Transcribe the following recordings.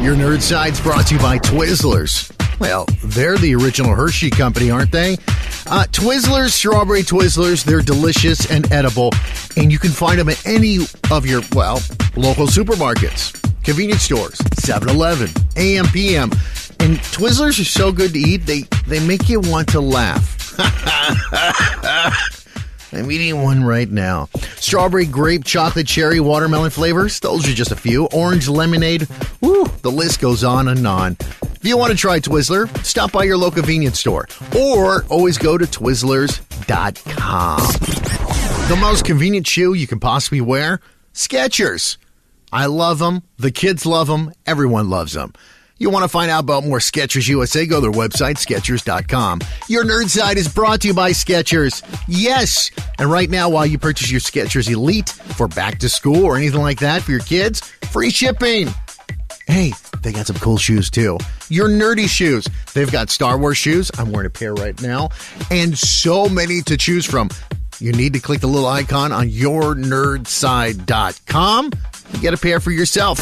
Your Nerd Side's brought to you by Twizzlers. Well, they're the original Hershey company, aren't they? Twizzlers, strawberry Twizzlers, they're delicious and edible, and you can find them at any of your, local supermarkets, convenience stores, 7-Eleven, AM, PM. And Twizzlers are so good to eat, they make you want to laugh. I'm eating one right now. Strawberry, grape, chocolate, cherry, watermelon flavors. Those are just a few. Orange, lemonade. Woo, the list goes on and on. If you want to try Twizzler, stop by your local convenience store. Or always go to Twizzlers.com. The most convenient shoe you can possibly wear? Skechers. I love them. The kids love them. Everyone loves them. You want to find out about more Skechers USA? Go to their website, Skechers.com. Your Nerd Side is brought to you by Skechers. Yes! And right now, while you purchase your Skechers Elite for back to school or anything like that for your kids, free shipping. Hey, they got some cool shoes too. Your nerdy shoes. They've got Star Wars shoes. I'm wearing a pair right now. And so many to choose from. You need to click the little icon on yournerdside.com and get a pair for yourself.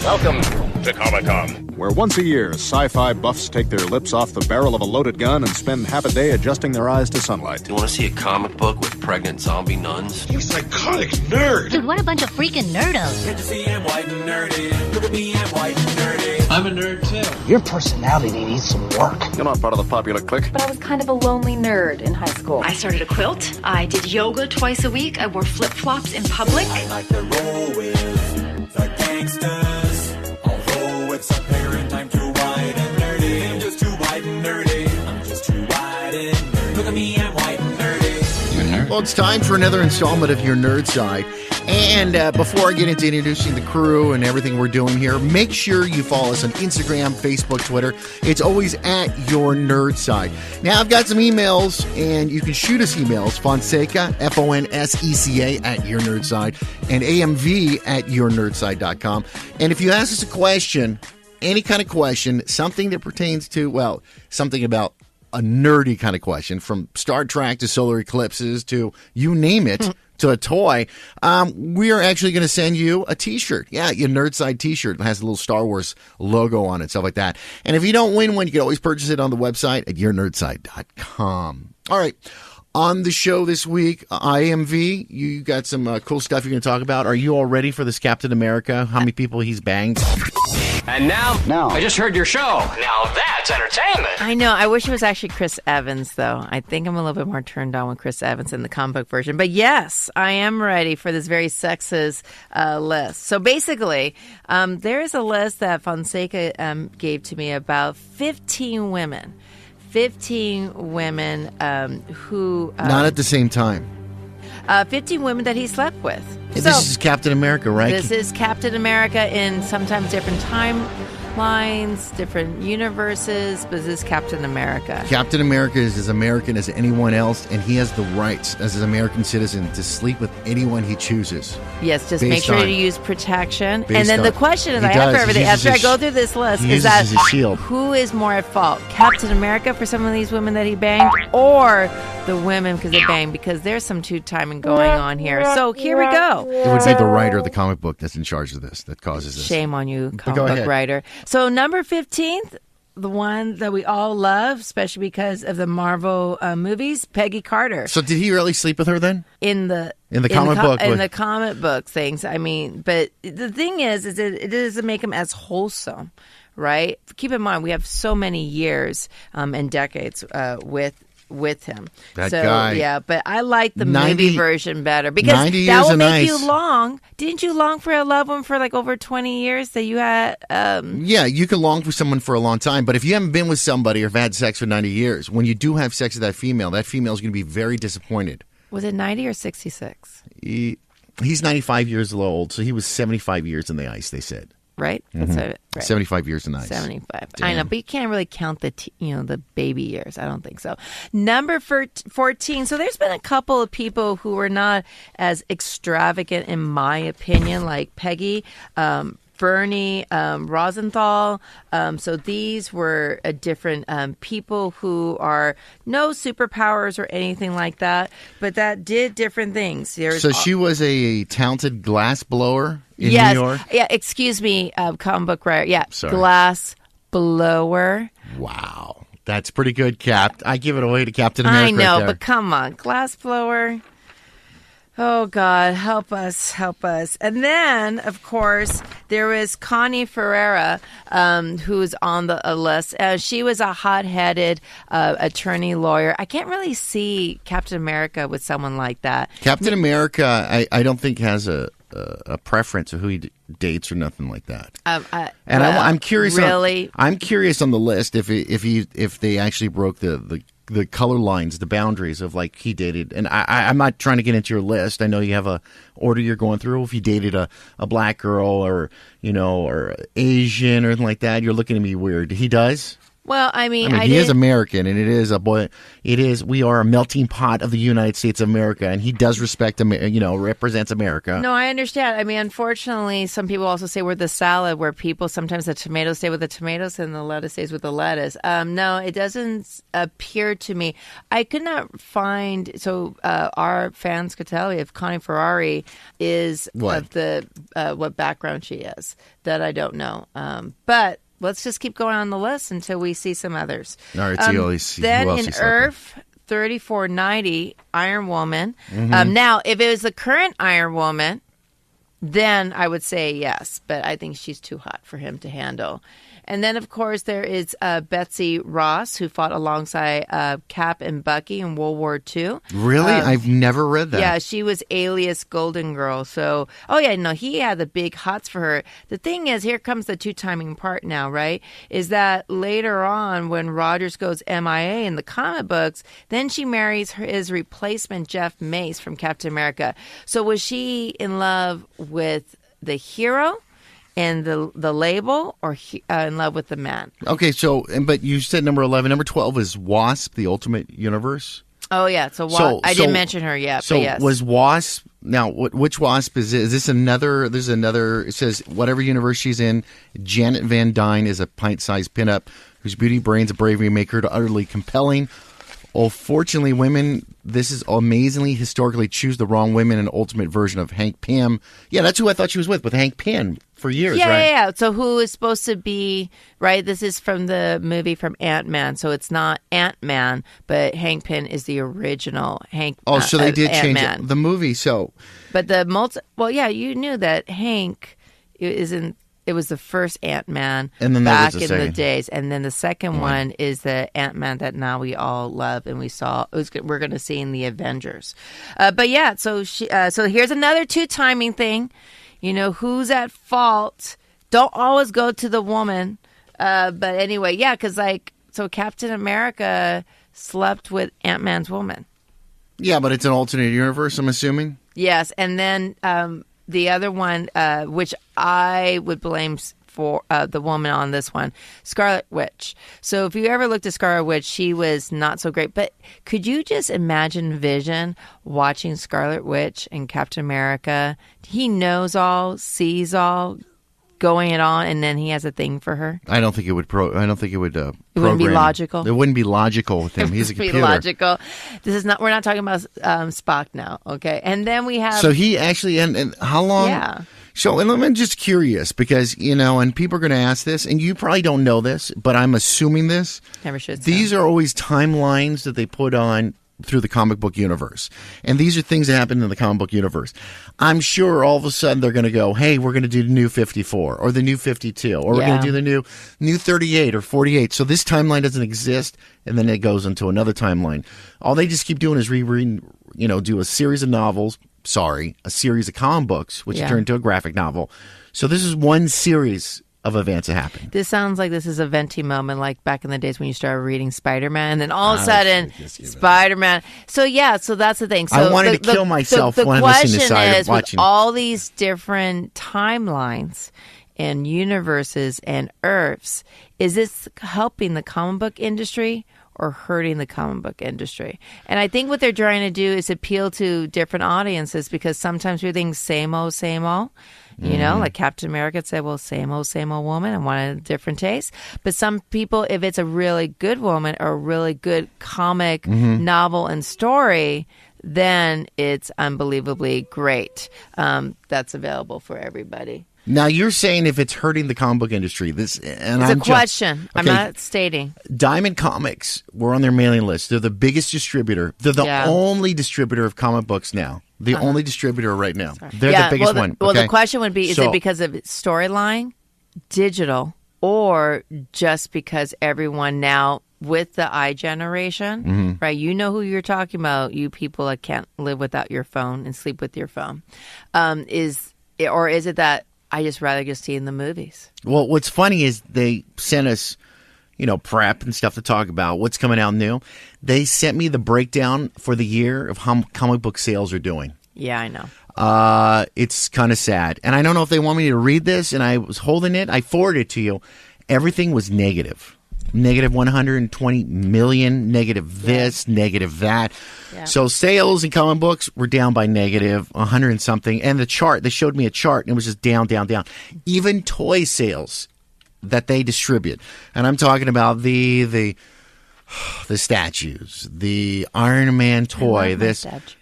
Welcome to Comic-Con, where once a year, sci-fi buffs take their lips off the barrel of a loaded gun and spend half a day adjusting their eyes to sunlight. You want to see a comic book with pregnant zombie nuns? You psychotic nerd! Dude, what a bunch of freaking nerdos. Good to see I'm white and nerdy. Look at me, I'm white and nerdy. I'm a nerd, too. Your personality needs some work. You're not part of the popular clique. But I was kind of a lonely nerd in high school. I started a quilt. I did yoga twice a week. I wore flip-flops in public. I like to roll with the gangsters. Although it's apparent I'm too white and nerdy. I'm just too white and nerdy. I'm just too white and nerdy. Look at me, I'm white and nerdy. You're a nerd? Well, it's time for another installment of Your Nerd Side. And before I get into introducing the crew and everything we're doing here, make sure you follow us on Instagram, Facebook, Twitter. It's always at Your Nerd Side. Now, I've got some emails, and you can shoot us emails. Fonseca, Fonseca, at Your Nerd Side, and AMV at YourNerdSide.com. And if you ask us a question, any kind of question, something that pertains to, something about a nerdy kind of question, from Star Trek to solar eclipses to you name it, to a toy, we are actually going to send you a T-shirt. Yeah, your Nerd Side T-shirt. It has a little Star Wars logo on it, stuff like that. And if you don't win one, you can always purchase it on the website at yournerdside.com. All right. On the show this week, IMV, you got some cool stuff you're going to talk about. Are you all ready for this Captain America? How many people he's banged? And now, I just heard your show. Now that's entertainment. I know. I wish it was actually Chris Evans, though. I think I'm a little bit more turned on with Chris Evans in the comic book version. But yes, I am ready for this very sexist list. So basically, there is a list that Fonseca gave to me about 15 women. 15 women who... Not at the same time. 15 women that he slept with. This is Captain America, right? This is Captain America in sometimes different timelines, different universes, but this is Captain America. Captain America is as American as anyone else, and he has the rights as an American citizen to sleep with anyone he chooses. Yes, just make sure to use protection. And then the question is, I have for everything, after I go through this list, is that who is more at fault? Captain America for some of these women that he banged, or the women because they banged? Because there's some two-timing going on here. So here we go. It would be the writer of the comic book that's in charge of this, that causes this. Shame on you, comic book writer. So number 15th, the one that we all love, especially because of the Marvel movies, Peggy Carter. So did he really sleep with her then? In the comic book? In the comic book things. I mean, but the thing is it doesn't make him as wholesome, right? Keep in mind, we have so many years and decades with him. That guy. Yeah, but I like the movie version better because that will make you long. Didn't you long for a loved one for like over 20 years that you had? Yeah, you can long for someone for a long time, but if you haven't been with somebody or have had sex for 90 years, when you do have sex with that female is going to be very disappointed. Was it 90 or 66? He's 95 years old, so he was 75 years in the ice, they said. Right? Mm-hmm. That's right. 75 years in ice. 75. Damn. I know, but you can't really count the baby years. I don't think so. Number 14. So there's been a couple of people who were not as extravagant, in my opinion, like Peggy. Bernie Rosenthal. So these were different people who are no superpowers or anything like that, but that did different things. So she was a talented glass blower in New York? Yeah, excuse me, comic book writer. Yeah, sorry. Glass blower. Wow. That's pretty good, Cap. I give it away to Captain America. I know, right there. but come on. Glass blower. Oh, God, help us, help us. And then, of course, there was Connie Ferreira, who's on the list. She was a hot-headed attorney lawyer. I can't really see Captain America with someone like that. Captain America, I don't think has a preference of who he dates or nothing like that. I'm curious. Really, I'm curious on the list if they actually broke the color lines, the boundaries of like he dated. And I'm not trying to get into your list. I know you have a order you're going through. If he dated a black girl or or Asian or anything like that, you're looking at me weird. He does. Well, I mean he is American, and it is a boy. It is. We are a melting pot of the United States of America, and he does respect, represents America. No, I understand. I mean, unfortunately, some people also say we're the salad, where people sometimes the tomatoes stay with the tomatoes and the lettuce stays with the lettuce. No, it doesn't appear to me. I could not find. So our fans could tell you if Connie Ferrari is what what background she is. That I don't know, but. Let's just keep going on the list until we see some others. All right, so you always see then who else in you Earth 3490, Iron Woman. Mm-hmm. Now, if it was the current Iron Woman, then I would say yes, but I think she's too hot for him to handle. And then, of course, there is Betsy Ross, who fought alongside Cap and Bucky in World War II. Really? I've never read that. Yeah, she was alias Golden Girl. So, he had the big hots for her. The thing is, here comes the two-timing part now, right? Is that later on, when Rogers goes MIA in the comic books, then she marries his replacement, Jeff Mace, from Captain America. So was she in love with the hero? And the label, or in love with the man? Okay, but you said number 11. Number 12 is Wasp, the Ultimate Universe. Oh, yeah. I didn't mention her yet, so but yes. Was Wasp, now, which Wasp is it? Is this another, there's another, it says, whatever universe she's in, Janet Van Dyne is a pint-sized pinup whose beauty, brains, and bravery make her utterly compelling. Fortunately, women, this is amazingly historically choose the wrong women, an ultimate version of Hank Pym. Yeah, that's who I thought she was with Hank Pym for years, right? Yeah. So who is supposed to be, right? This is from the movie from Ant-Man. So it's not Ant-Man, but Hank Pym is the original Hank. Oh, so they did change Ant-Man. the movie, so. But you knew that Hank isn't. It was the first Ant-Man back in the days. And then the second one is the Ant-Man that now we all love and we're going to see in the Avengers. So here's another two-timing thing. Who's at fault? Don't always go to the woman. But anyway, because Captain America slept with Ant-Man's woman. Yeah, but it's an alternate universe, I'm assuming? Yes, and then... the other one, which I would blame for the woman on this one, Scarlet Witch. So if you ever looked at Scarlet Witch, she was not so great. But could you just imagine Vision watching Scarlet Witch and Captain America? He knows all, sees all, going it on, and then he has a thing for her. I don't think it would. It wouldn't be logical. It wouldn't be logical with him. He's a computer. Be logical. This is not. We're not talking about Spock now. Okay, and then we have. So he actually and how long? Yeah. So and I'm just curious because and people are going to ask this, and you probably don't know this, but I'm assuming this. Never should. These are always timelines that they put on through the comic book universe. And these are things that happen in the comic book universe. I'm sure all of a sudden they're going to go, hey, we're going to do the new 54 or the new 52 or we're going to do the new 38 or 48. So this timeline doesn't exist, and then it goes into another timeline. All they just keep doing is do a series of novels, a series of comic books, which turn into a graphic novel. So this is one series of events that happen. This sounds like this is a Venti moment, like back in the days when you started reading Spider-Man, and then all of a sudden, Spider-Man. So that's the thing. So I wanted to kill myself when I listened to watching. With all these different timelines and universes and Earths, is this helping the comic book industry, or hurting the comic book industry. And I think what they're trying to do is appeal to different audiences, because sometimes we think same old, same old. You know, like Captain America said, well, same old woman, and wanted a different taste. But some people, if it's a really good woman or a really good comic novel and story, then it's unbelievably great. That's available for everybody. Now, you're saying if it's hurting the comic book industry, it's a question. I'm not stating. Diamond Comics, we're on their mailing list. They're the biggest distributor. They're the only distributor of comic books now. The only distributor right now. They're the biggest one. Well, the question would be, is it because of storyline, digital, or just because everyone now with the iGeneration, right? You know who you're talking about. You people that can't live without your phone and sleep with your phone. Is it that I just rather just see in the movies? Well, what's funny is they sent us, prep and stuff to talk about what's coming out new. They sent me the breakdown for the year of how comic book sales are doing. Yeah, I know. It's kind of sad. And I don't know if they want me to read this, and I was holding it. I forwarded it to you. Everything was negative. Negative 120 million, negative this, negative that. Yeah. So sales in comic books were down by negative 100 and something. And the chart, they showed me a chart, and it was just down, down, down. Even toy sales that they distribute. And I'm talking about the statues, the Iron Man toy,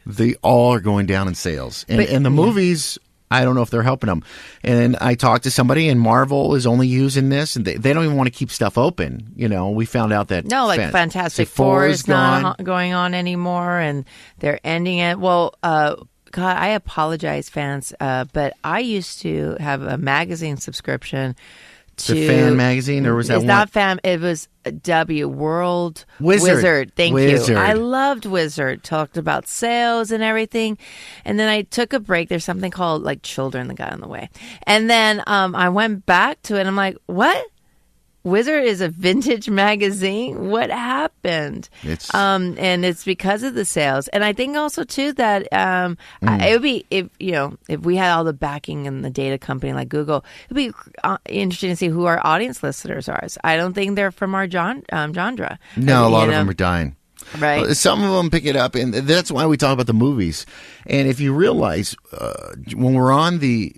they all are going down in sales. And the movies, I don't know if they're helping them. And I talked to somebody, and Marvel is only using this, and they don't even want to keep stuff open. We found out that Fantastic Four is not going on anymore, and they're ending it. Well, God, I apologize, fans, but I used to have a magazine subscription to the Fan magazine, or was that it's not Fan? It was World Wizard. Thank you. I loved Wizard. Talked about sales and everything, and then I took a break. There's something called Children that got in the way, and then I went back to it. And I'm like, what? Wizard is a vintage magazine. What happened? And it's because of the sales. And I think also too that it would be if we had all the backing and the data company like Google, it'd be interesting to see who our audience listeners are. I don't think they're from our genre. No, a lot of them are dying. Right. Some of them pick it up, and that's why we talk about the movies. And if you realize, when we're on the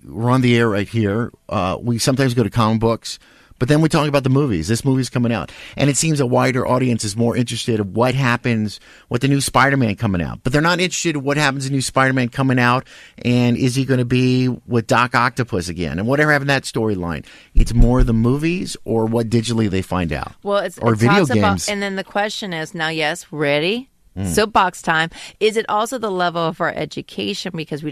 air right here, we sometimes go to comic books. But then we talk about the movies. This movie's coming out. And it seems a wider audience is more interested in what happens with the new Spider-Man coming out. But they're not interested in what happens in new Spider-Man coming out, and is he going to be with Doc Octopus again, and whatever happened to that storyline. It's more the movies or what digitally they find out. Well, or video games. And then the question is, now, yes, ready? Soapbox time. Is it also the level of our education, because we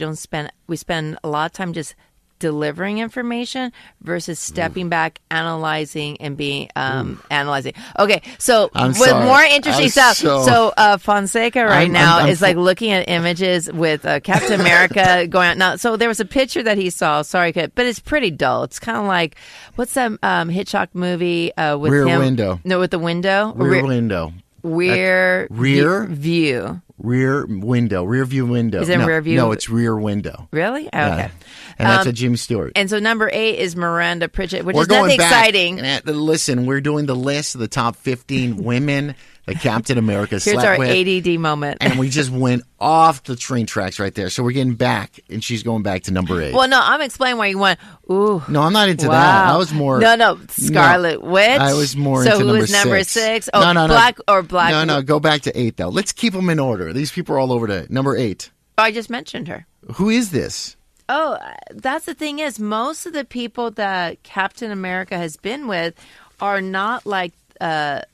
spend a lot of time just delivering information versus stepping back, analyzing, and being analyzing. Okay, so more interesting stuff. So Fonseca now is looking at images with Captain America going out. Now, so there was a picture that he saw. Sorry, but it's pretty dull. It's kind of like, what's that Hitchcock movie with Rear him? Window. No, with the window. Rear Window. Rear view. Rear window. Rear view window. Is it rear view? No, it's rear window. Really? Okay. And that's a Jimmy Stewart. And so number 8 is Miranda Pritchett, which is nothing exciting. Listen, we're doing the list of the top 15 women that Captain America slept with. Here's our ADD moment. And we just went off the train tracks right there. So we're getting back, and she's going back to number 8. Well, no, I'm explaining why you went, ooh. No, I'm not into that. I was more. No, Scarlet Witch. I was more into number 6. So who was number 6? Oh, no. Black. No, go back to 8, though. Let's keep them in order. These people are all over to number 8. Oh, I just mentioned her. Who is this? Oh, that's the thing is, most of the people that Captain America has been with are not like, superheroes?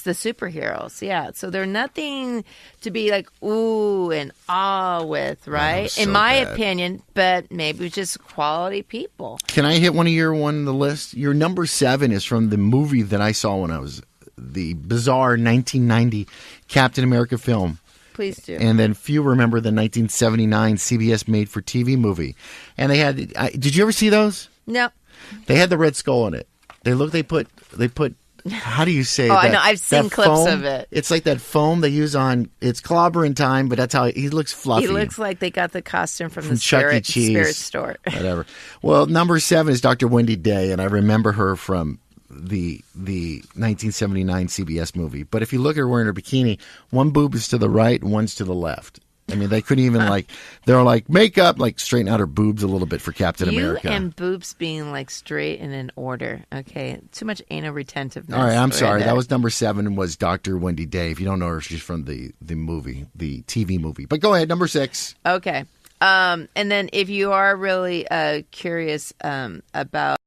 The superheroes, yeah. So they're nothing to be like, ooh, and ah with, right? So in my opinion, but maybe it's just quality people. Can I hit one on the list? Your number 7 is from the movie that I saw when I was the bizarre 1990 Captain America film. Please do. And then few remember the 1979 CBS made-for-TV movie. And they had. Did you ever see those? No. They had the Red Skull in it. They put. How do you say? I know. I've seen clips of it. It's like that foam they use on. It's clobbering time, but that's how he looks fluffy. He looks like they got the costume from the Chuck E. Cheese spirit store. Whatever. Well, number 7 is Dr. Wendy Day, and I remember her from the 1979 CBS movie. But if you look at her wearing her bikini, one boob is to the right and one's to the left. I mean, they couldn't even they're like makeup, straighten out her boobs a little bit for Captain America. You and boobs being straight and in order. Okay, too much anal retentiveness. All right, I'm sorry. That was number 7. Was Dr. Wendy Day. If you don't know her, she's from the movie, the TV movie. But go ahead, number 6. Okay, and then if you are really curious about